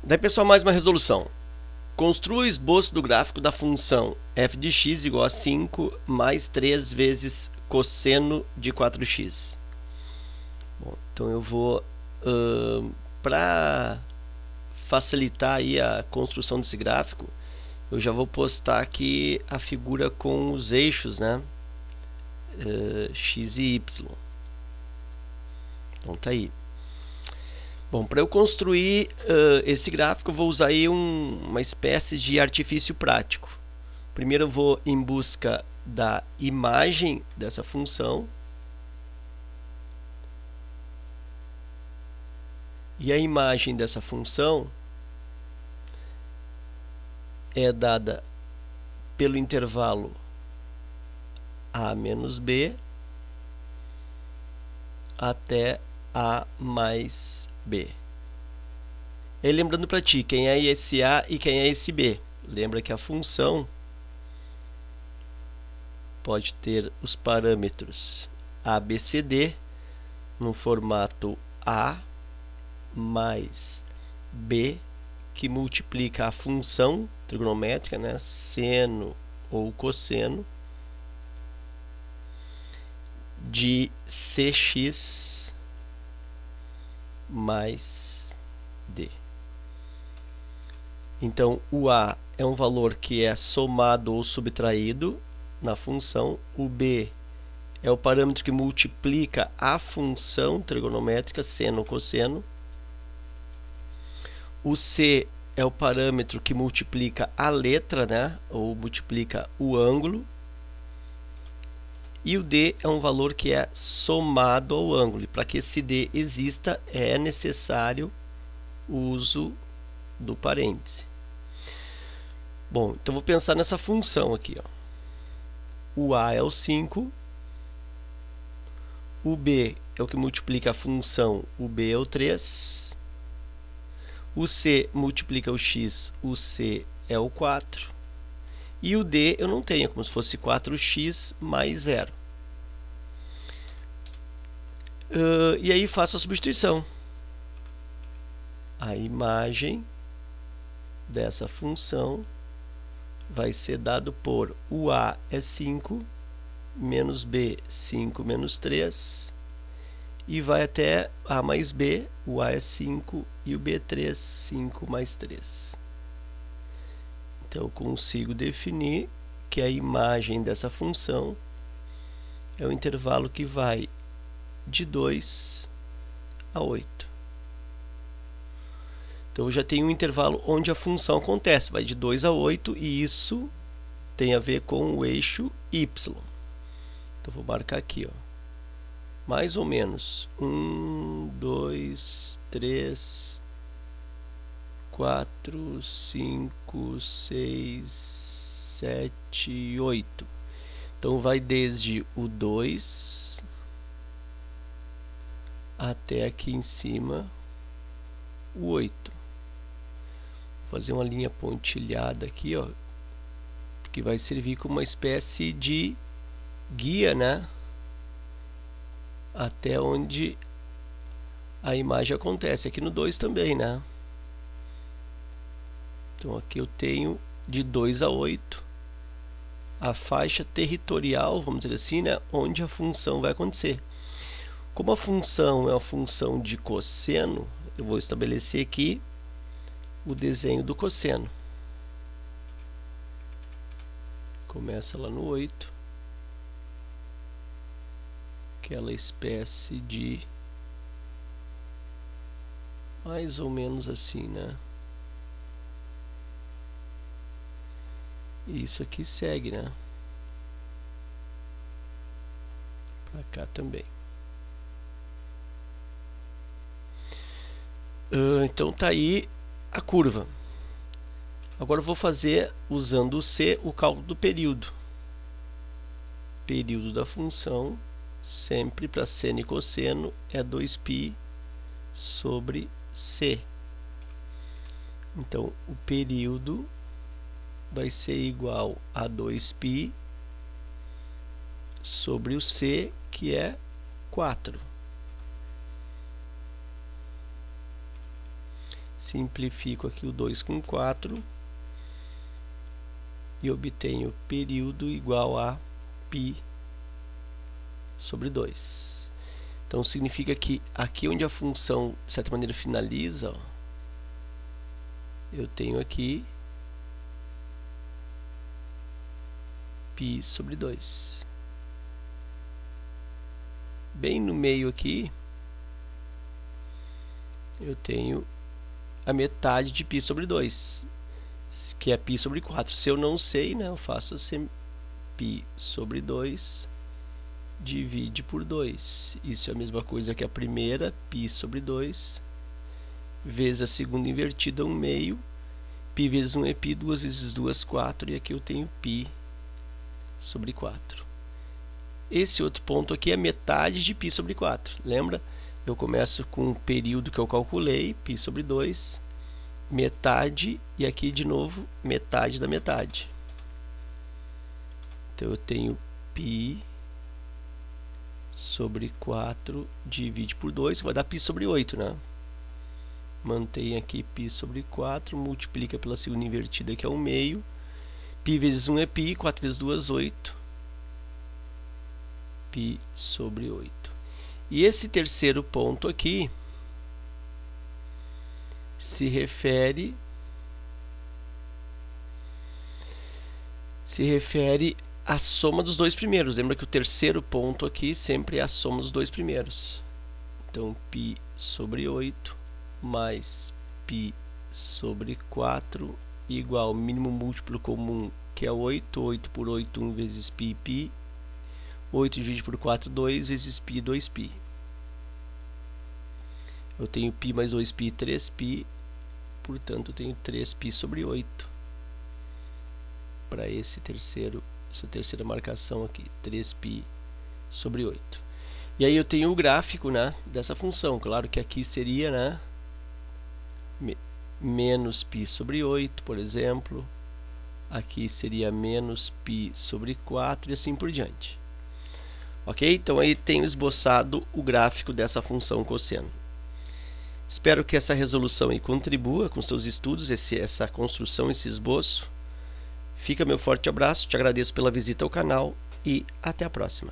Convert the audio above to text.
Daí, pessoal, mais uma resolução. Construa o esboço do gráfico da função f de x igual a 5 mais 3 vezes cosseno de 4x. Bom, então eu vou, para facilitar aí a construção desse gráfico, eu já vou postar aqui a figura com os eixos, né? X e y. Então tá aí. Bom, para eu construir esse gráfico, eu vou usar aí uma espécie de artifício prático. Primeiro eu vou em busca da imagem dessa função. E a imagem dessa função é dada pelo intervalo a menos b até a mais b. E lembrando para ti, quem é esse a e quem é esse b. Lembra que a função pode ter os parâmetros a, b, c, d no formato a mais b, que multiplica a função trigonométrica, né, seno ou cosseno, de cx mais d. Então, o a é um valor que é somado ou subtraído na função, o b é o parâmetro que multiplica a função trigonométrica, seno ou cosseno, o c é o parâmetro que multiplica a letra, né, ou multiplica o ângulo, e o d é um valor que é somado ao ângulo. E para que esse d exista, é necessário o uso do parêntese. Bom, então vou pensar nessa função aqui, ó. O a é o 5, o b é o que multiplica a função, o b é o 3, o c multiplica o x, o c é o 4, e o d eu não tenho, como se fosse 4x mais 0. E aí faço a substituição. A imagem dessa função vai ser dado por o a é 5, menos b, 5 menos 3, e vai até a mais b, o a é 5 e o b é 3, 5 mais 3. Então eu consigo definir que a imagem dessa função é o intervalo que vai de 2 a 8. Então eu já tenho um intervalo onde a função acontece, vai de 2 a 8, e isso tem a ver com o eixo y. Então vou marcar aqui, ó, mais ou menos 1, 2, 3, 4, 5, 6, 7, 8. Então vai desde o 2 até aqui em cima o 8. Vou fazer uma linha pontilhada aqui, ó, que vai servir como uma espécie de guia, né, até onde a imagem acontece. Aqui no 2 também, né. Então aqui eu tenho de 2 a 8 a faixa territorial, vamos dizer assim, né, onde a função vai acontecer. Como a função é uma função de cosseno, eu vou estabelecer aqui o desenho do cosseno. Começa lá no 8, aquela espécie de mais ou menos assim, né? E isso aqui segue, né? Pra cá também. Então tá aí a curva. Agora eu vou fazer, usando o c, o cálculo do período. Período da função, sempre para seno e cosseno, é 2π sobre c. Então, o período vai ser igual a 2π sobre o c, que é 4. Simplifico aqui o 2 com 4 e obtenho período igual a π sobre 2. Então significa que aqui onde a função de certa maneira finaliza, ó, eu tenho aqui π sobre 2. Bem no meio aqui eu tenho a metade de π sobre 2, que é π sobre 4. Se eu não sei, né, eu faço assim, π sobre 2 divide por 2. Isso é a mesma coisa que a primeira, π sobre 2, vezes a segunda invertida, 1 meio. π vezes 1 é π, 2 vezes 2, 4, e aqui eu tenho π sobre 4. Esse outro ponto aqui é metade de π sobre 4. Lembra? Eu começo com o período que eu calculei, π sobre 2, metade, e aqui de novo, metade da metade. Então eu tenho π sobre 4 divide por 2, vai dar π sobre 8, né? Mantém aqui π sobre 4, multiplica pela segunda invertida, que é 1 meio. π vezes 1 é π, 4 vezes 2, 8. π sobre 8. E esse terceiro ponto aqui se refere à soma dos dois primeiros. Lembra que o terceiro ponto aqui sempre é a soma dos dois primeiros. Então, π sobre 8 mais π sobre 4 igual ao mínimo múltiplo comum, que é 8. 8 por 8, 1 vezes π, π. 8 dividido por 4, 2 vezes π, 2π. Eu tenho π mais 2π, 3π. Portanto, eu tenho 3π sobre 8 para essa terceira marcação aqui, 3π sobre 8. E aí eu tenho o gráfico, né, dessa função. Claro que aqui seria, né, menos π sobre 8, por exemplo. Aqui seria menos π sobre 4 e assim por diante. Ok? Então aí tenho esboçado o gráfico dessa função cosseno. Espero que essa resolução aí contribua com seus estudos, essa construção, esse esboço. Fica meu forte abraço, te agradeço pela visita ao canal e até a próxima.